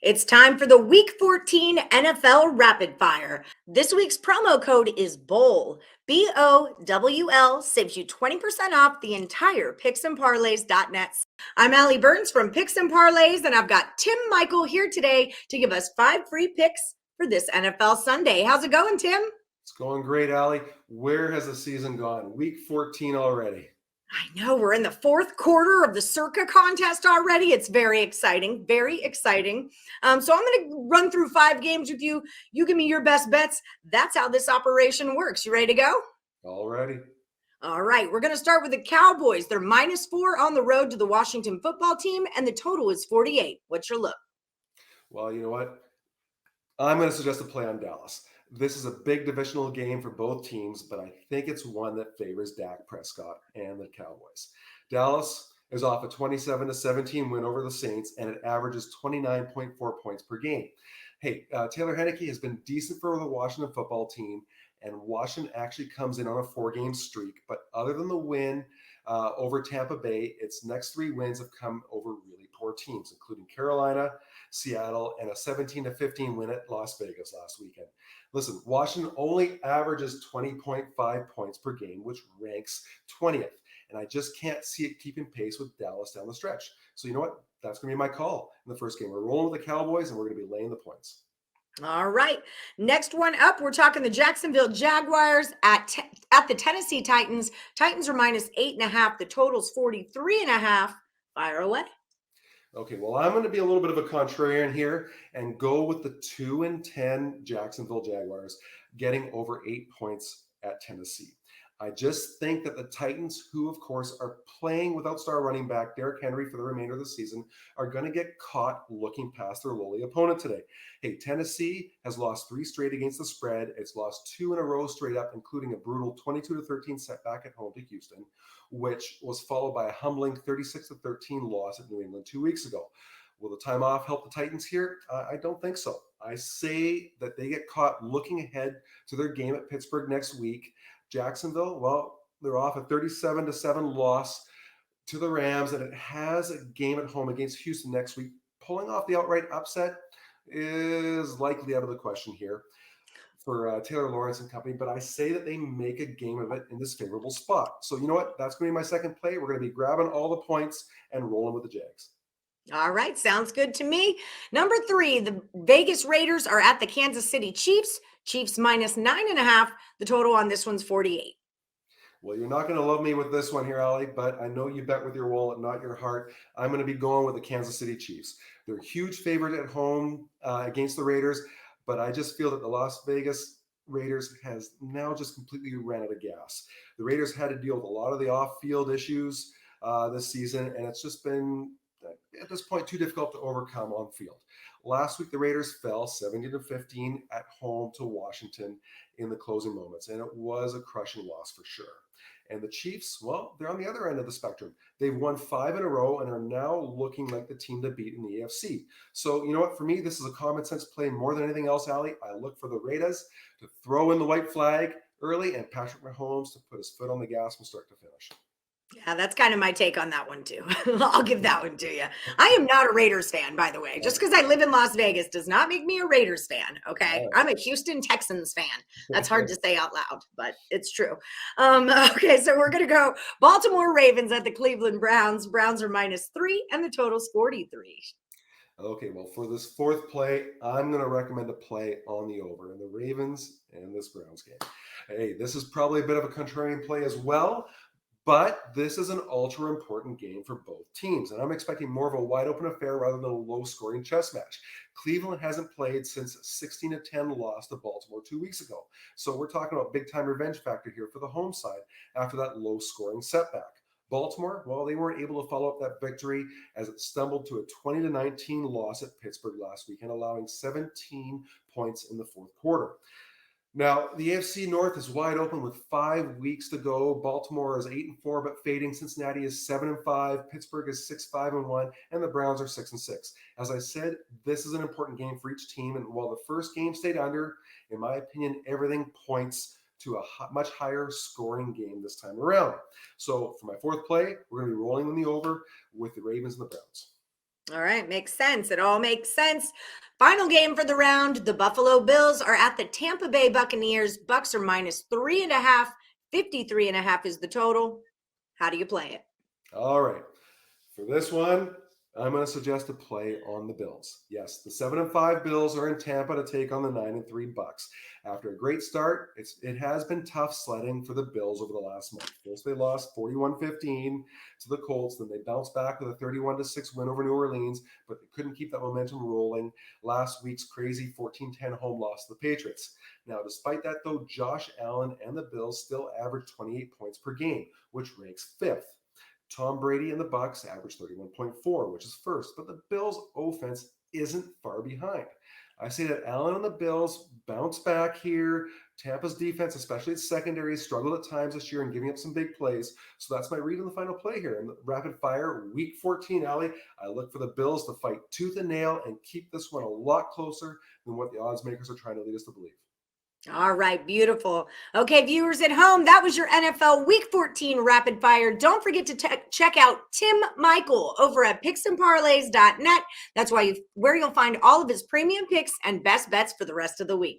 It's time for the Week 14 NFL Rapid Fire. This week's promo code is BOWL. BOWL saves you 20% off the entire PicksandParlays.net. I'm Allie Burns from Picks and Parlays, and I've got Tim Michael here today to give us 5 free picks for this NFL Sunday. How's it going, Tim? It's going great, Allie. Where has the season gone? Week 14 already. I know we're in the fourth quarter of the Circa contest already. It's very exciting, very exciting. So I'm going to run through 5 games with you. You give me your best bets. That's how this operation works. You ready to go? Alrighty. All right. We're going to start with the Cowboys. They're -4 on the road to the Washington football team, and the total is 48. What's your look? Well, you know what? I'm going to suggest a play on Dallas. This is a big divisional game for both teams, but I think it's one that favors Dak Prescott and the Cowboys. Dallas is off a 27-17 win over the Saints, and it averages 29.4 points per game. Hey, Taylor Heinicke has been decent for the Washington football team, and Washington actually comes in on a 4-game streak. But other than the win over Tampa Bay, its next 3 wins have come over really poor teams, including Carolina, Seattle, and a 17-15 win at Las Vegas last weekend. Listen, Washington only averages 20.5 points per game, which ranks 20th. And I just can't see it keeping pace with Dallas down the stretch. So you know what? That's going to be my call in the first game. We're rolling with the Cowboys, and we're going to be laying the points. All right. Next one up, we're talking the Jacksonville Jaguars at the Tennessee Titans. Titans are -8.5. The total's 43.5. Fire away. Okay, well, I'm going to be a little bit of a contrarian here and go with the 2-10 Jacksonville Jaguars getting over 8 points at Tennessee. I just think that the Titans, who of course are playing without star running back Derrick Henry for the remainder of the season, are going to get caught looking past their lowly opponent today. Hey, Tennessee has lost 3 straight against the spread. It's lost 2 in a row straight up, including a brutal 22-13 setback at home to Houston, which was followed by a humbling 36-13 loss at New England 2 weeks ago. Will the time off help the Titans here? I don't think so. I say that they get caught looking ahead to their game at Pittsburgh next week. Jacksonville, well, they're off a 37-7 loss to the Rams, and it has a game at home against Houston next week. Pulling off the outright upset is likely out of the question here for Taylor Lawrence and company, but I say that they make a game of it in this favorable spot. So you know what? That's going to be my second play. We're going to be grabbing all the points and rolling with the Jags. All right, sounds good to me. Number 3, the Vegas Raiders are at the Kansas City Chiefs. Chiefs -9.5. The total on this one's 48. Well, you're not going to love me with this one here, Allie, but I know you bet with your wallet, not your heart. I'm going to be going with the Kansas City Chiefs. They're a huge favorite at home against the Raiders, but I just feel that the Las Vegas Raiders has now just completely ran out of gas. The Raiders had to deal with a lot of the off-field issues this season, and it's just been, at this point, too difficult to overcome on field. Last week, the Raiders fell 17-15 at home to Washington in the closing moments, and it was a crushing loss for sure. And the Chiefs, well, they're on the other end of the spectrum. They've won 5 in a row and are now looking like the team to beat in the AFC. So, you know what? For me, this is a common sense play more than anything else, Allie. I look for the Raiders to throw in the white flag early and Patrick Mahomes to put his foot on the gas from start to finish. Yeah, that's kind of my take on that one, too. I'll give that one to you. I am not a Raiders fan, by the way. Just because I live in Las Vegas does not make me a Raiders fan, okay? Right. I'm a Houston Texans fan. That's hard to say out loud, but it's true. Okay, so we're going to go Baltimore Ravens at the Cleveland Browns. Browns are -3, and the total's 43. Okay, well, for this fourth play, I'm going to recommend a play on the over in the Ravens and this Browns game. Hey, this is probably a bit of a contrarian play as well, but this is an ultra important game for both teams, and I'm expecting more of a wide open affair rather than a low scoring chess match. Cleveland hasn't played since a 16-10 loss to Baltimore 2 weeks ago, so we're talking about big time revenge factor here for the home side after that low scoring setback. Baltimore, well, they weren't able to follow up that victory as it stumbled to a 20-19 loss at Pittsburgh last weekend, allowing 17 points in the fourth quarter. Now, the AFC North is wide open with 5 weeks to go. Baltimore is 8-4, but fading. Cincinnati is 7-5. Pittsburgh is 6-5-1, and the Browns are 6-6. As I said, this is an important game for each team. And while the first game stayed under, in my opinion, everything points to a much higher scoring game this time around. So for my fourth play, we're going to be rolling in the over with the Ravens and the Browns. All right, makes sense. It all makes sense. Final game for the round. The Buffalo Bills are at the Tampa Bay Buccaneers. Bucks are minus 3.5. 53.5 is the total. How do you play it? All right. For this one, I'm going to suggest a play on the Bills. Yes, the 7-5 Bills are in Tampa to take on the 9-3 Bucks. After a great start, it has been tough sledding for the Bills over the last month. First, they lost 41-15 to the Colts. Then they bounced back with a 31-6 win over New Orleans, but they couldn't keep that momentum rolling. Last week's crazy 14-10 home loss to the Patriots. Now, despite that, though, Josh Allen and the Bills still average 28 points per game, which ranks fifth. Tom Brady and the Bucks average 31.4, which is first, but the Bills' offense isn't far behind. I say that Allen and the Bills bounce back here. Tampa's defense, especially its secondary, struggled at times this year in giving up some big plays. So that's my read on the final play here. In the rapid fire, week 14, Allie, I look for the Bills to fight tooth and nail and keep this one a lot closer than what the odds makers are trying to lead us to believe. All right, beautiful. Okay, viewers at home, that was your NFL Week 14 Rapid Fire. Don't forget to check out Tim Michael over at picksandparlays.net. That's where you'll find all of his premium picks and best bets for the rest of the week.